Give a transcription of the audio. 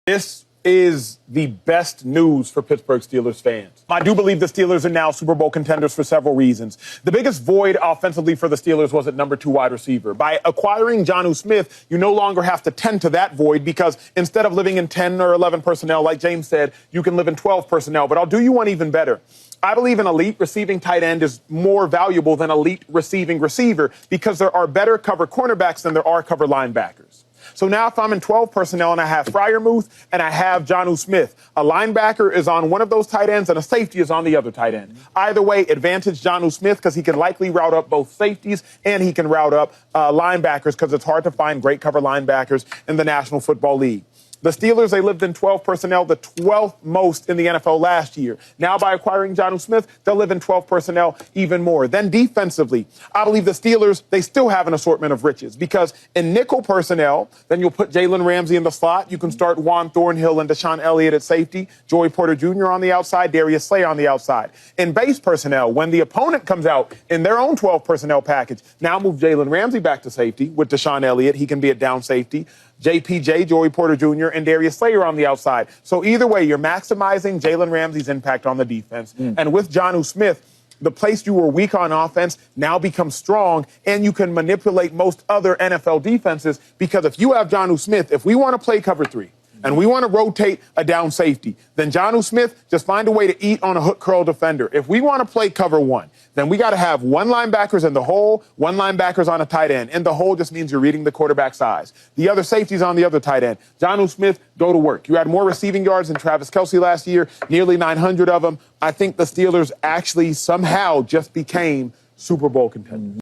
This is the best news for Pittsburgh Steelers fans. I do believe the Steelers are now Super Bowl contenders for several reasons. The biggest void offensively for the Steelers was at number 2 wide receiver. By acquiring Jonnu Smith, you no longer have to tend to that void because instead of living in 10 or 11 personnel, like James said, you can live in 12 personnel. But I'll do you one even better. I believe an elite receiving tight end is more valuable than elite receiving receiver because there are better cover cornerbacks than there are cover linebackers. So now if I'm in 12 personnel and I have Freiermuth and I have Jonnu Smith, a linebacker is on one of those tight ends and a safety is on the other tight end. Either way, advantage Jonnu Smith because he can likely route up both safeties and he can route up linebackers because it's hard to find great cover linebackers in the National Football League. The Steelers, they lived in 12 personnel, the 12th most in the NFL last year. Now, by acquiring Jonnu Smith, they'll live in 12 personnel even more. Then defensively, I believe the Steelers, they still have an assortment of riches because in nickel personnel, then you'll put Jalen Ramsey in the slot. You can start Juan Thornhill and Deshaun Elliott at safety, Joey Porter Jr. on the outside, Darius Slay on the outside. In base personnel, when the opponent comes out in their own 12 personnel package, now move Jalen Ramsey back to safety with Deshaun Elliott. He can be a down safety. JPJ, Joey Porter Jr., and Darius Slay on the outside. So either way, you're maximizing Jalen Ramsey's impact on the defense. And with Jonnu Smith, the place you were weak on offense now becomes strong, and you can manipulate most other NFL defenses because if you have Jonnu Smith, if we want to play cover 3, and we want to rotate a down safety, then Jonnu Smith, just find a way to eat on a hook curl defender. If we want to play cover 1, then we got to have one linebackers in the hole, one linebackers on a tight end. In the hole just means you're reading the quarterback size. The other safety's on the other tight end. Jonnu Smith, go to work. You had more receiving yards than Travis Kelce last year, nearly 900 of them. I think the Steelers actually somehow just became Super Bowl contenders.